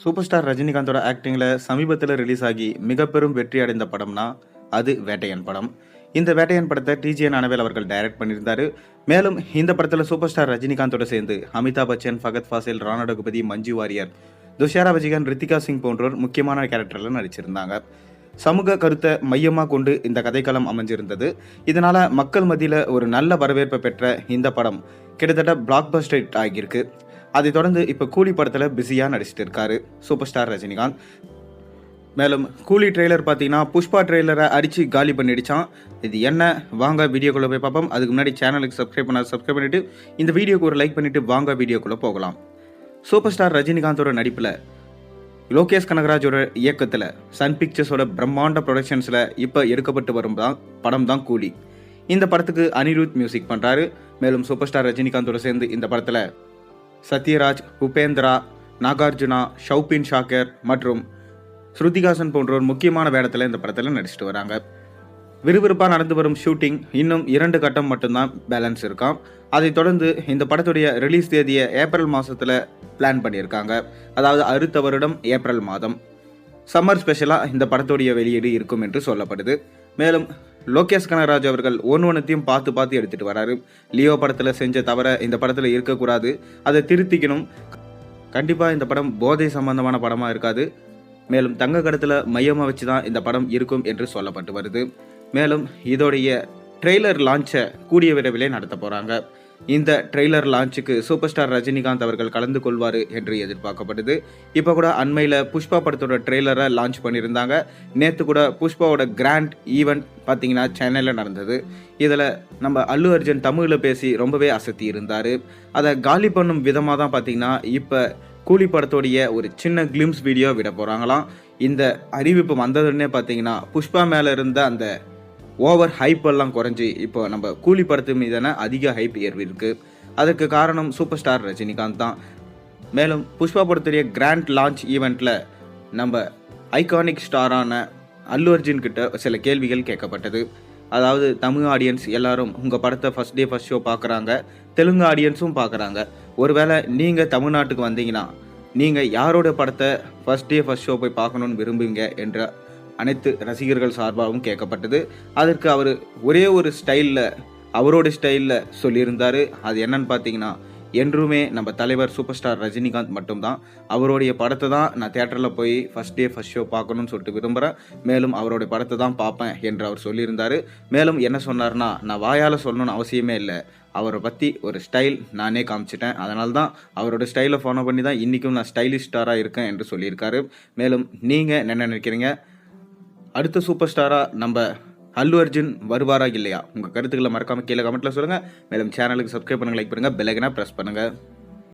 Super star ரஜினிகாந்தோட ஆக்டிங்கில் சமீபத்தில் release ஆகி மிக பெரும் வெற்றி அடைந்த படம்னா அது வேட்டையன் படம். இந்த வேட்டையன் படத்தை டிஜிஎன் ஞானவேல் அவர்கள் டைரக்ட் பண்ணியிருந்தாரு. மேலும் இந்த படத்தில் சூப்பர் ஸ்டார் ரஜினிகாந்தோட சேர்ந்து அமிதாப் பச்சன், ஃபகத் ஃபாசில், ராணா ரகுபதி, மஞ்சு வாரியர், துஷாரா விஜயகான், ரித்திகா சிங் போன்றோர் முக்கியமான கேரக்டரில் நடிச்சிருந்தாங்க. சமூக கருத்தை மையமாக கொண்டு இந்த கதைக்களம் அமைஞ்சிருந்தது. இதனால மக்கள் மத்தியில் ஒரு நல்ல வரவேற்பை பெற்ற இந்த படம் கிட்டத்தட்ட பிளாக் பஸ்டர் ஹிட் ஆகியிருக்கு. அதை தொடர்ந்து இப்போ கூலி படத்தில் பிஸியாக நடிச்சிட்டு இருக்காரு சூப்பர் ஸ்டார் ரஜினிகாந்த். மேலும் கூலி ட்ரெய்லர் பார்த்தீங்கன்னா புஷ்பா ட்ரெய்லரை அடித்து காலி பண்ணிடுச்சான். இது என்ன, வாங்க வீடியோக்குள்ளே போய் பார்ப்போம். அதுக்கு முன்னாடி சேனலுக்கு சப்ஸ்கிரைப் பண்ணிவிட்டு இந்த வீடியோக்கு ஒரு லைக் பண்ணிவிட்டு வாங்க வீடியோக்குள்ளே போகலாம். சூப்பர் ஸ்டார் ரஜினிகாந்தோட நடிப்பில் லோகேஷ் கனகராஜோட இயக்கத்தில் சன் பிக்சர்ஸோட பிரம்மாண்ட ப்ரொடக்ஷன்ஸில் இப்போ எடுக்கப்பட்டு வரும் படம் தான் கூலி. இந்த படத்துக்கு அனிருத் மியூசிக் பண்ணுறாரு. மேலும் சூப்பர் ஸ்டார் ரஜினிகாந்தோட சேர்ந்து இந்த படத்தில் சத்யராஜ், உபேந்திரா, நாகார்ஜுனா, ஷவுபின் ஷாக்கர் மற்றும் ஸ்ருதிகாசன் போன்றோர் முக்கியமான வேடத்தில் இந்த படத்தில் நடிச்சிட்டு வராங்க. விறுவிறுப்பாக நடந்து வரும் ஷூட்டிங் இன்னும் 2 கட்டம் மட்டும்தான் பேலன்ஸ் இருக்காம். அதை தொடர்ந்து இந்த படத்துடைய ரிலீஸ் தேதியை ஏப்ரல் மாதத்தில் பிளான் பண்ணியிருக்காங்க. அதாவது அடுத்த வருடம் ஏப்ரல் மாதம் சம்மர் ஸ்பெஷலாக இந்த படத்துடைய வெளியீடு இருக்கும் என்று சொல்லப்படுது. மேலும் லோகேஷ் கனகராஜ் அவர்கள் ஒன்றையும் பார்த்து எடுத்துகிட்டு வராரு. லியோ படத்தில் செஞ்ச தவிர இந்த படத்தில் இருக்கக்கூடாது, அதை திருத்திக்கணும். கண்டிப்பாக இந்த படம் போதை சம்பந்தமான படமாக இருக்காது. மேலும் தங்க கடத்தில் மையமாக வச்சு தான் இந்த படம் இருக்கும் என்று சொல்லப்பட்டு வருது. மேலும் இதோடைய ட்ரெய்லர் லான்ச்சை கூடிய விரைவிலே நடத்த போகிறாங்க. இந்த ட்ரெய்லர் லான்ச்சுக்கு சூப்பர் ஸ்டார் ரஜினிகாந்த் அவர்கள் கலந்து கொள்வார் என்று எதிர்பார்க்கப்படுது. இப்போ கூட அண்மையில் புஷ்பா படத்தோட ட்ரெய்லரை லான்ச் பண்ணியிருந்தாங்க. நேற்று கூட புஷ்பாவோட கிராண்ட் ஈவெண்ட் பார்த்தீங்கன்னா சென்னையில் நடந்தது. இதில் நம்ம அல்லு அர்ஜுன் தமிழில் பேசி ரொம்பவே அசத்தி இருந்தார். அதை காலி பண்ணும் விதமாக தான் பார்த்தீங்கன்னா இப்போ கூலி படத்தோடைய ஒரு சின்ன கிளிம்ஸ் வீடியோ விட போகிறாங்களாம். இந்த அறிவிப்பு வந்ததுன்னே பார்த்தீங்கன்னா புஷ்பா மேலே இருந்த அந்த ஓவர் ஹைப் எல்லாம் குறைஞ்சி இப்போ நம்ம கூலி படத்து மீதான அதிக ஹைப் ஏறிருக்கு. அதற்கு காரணம் சூப்பர் ஸ்டார் ரஜினிகாந்த் தான். மேலும் புஷ்பா படத்துடைய கிராண்ட் லான்ச் ஈவெண்ட்டில் நம்ம ஐகானிக் ஸ்டாரான அல்லு அர்ஜுன் கிட்ட சில கேள்விகள் கேட்கப்பட்டது. அதாவது தமிழ் ஆடியன்ஸ் எல்லாரும் உங்கள் படத்தை ஃபஸ்ட் டே ஃபஸ்ட் ஷோ பார்க்குறாங்க, தெலுங்கு ஆடியன்ஸும் பார்க்குறாங்க. ஒருவேளை நீங்கள் தமிழ்நாட்டுக்கு வந்தீங்கன்னா நீங்கள் யாரோட படத்தை ஃபஸ்ட் டே ஃபஸ்ட் ஷோ போய் பார்க்கணுன்னு விரும்புவீங்க என்ற அனைத்து ரசிகர்கள் சார்பாகவும் கேட்கப்பட்டது. அதற்கு அவர் ஒரே ஒரு ஸ்டைலில் அவரோட ஸ்டைலில் சொல்லியிருந்தார். அது என்னன்னு பார்த்தீங்கன்னா, என்றுமே நம்ம தலைவர் சூப்பர் ஸ்டார் ரஜினிகாந்த் மட்டும்தான். அவருடைய படத்தை தான் நான் தேட்டரில் போய் ஃபஸ்ட் டே ஃபஸ்ட் ஷோ பார்க்கணும்னு சொல்லிட்டு விரும்புகிறேன். மேலும் அவருடைய படத்தை தான் பார்ப்பேன் என்று அவர் சொல்லியிருந்தார். மேலும் என்ன சொன்னார்னா, நான் வாயால் சொல்லணும்னு அவசியமே இல்லை, அவரை பற்றி ஒரு ஸ்டைல் நானே காமிச்சிட்டேன். அதனால தான் அவரோட ஸ்டைலை ஃபாலோ பண்ணி தான் இன்றைக்கும் நான் ஸ்டைலிஷ் ஸ்டாராக இருக்கேன் என்று சொல்லியிருக்காரு. மேலும் நீங்கள் என்ன நினைக்கிறீங்க? அடுத்த சூப்பர் ஸ்டாராக நம்ம அல்லு அர்ஜுன் வருவாரா இல்லையா? உங்கள் கருத்துக்களை மறக்காமல் கீழே கமெண்ட்டில் சொல்லுங்கள். மேலும் சேனலுக்கு சப்ஸ்கிரைப் பண்ணுங்கள், லைக் பண்ணுங்கள், பெல் ஐக்கனை ப்ரெஸ் பண்ணுங்கள்.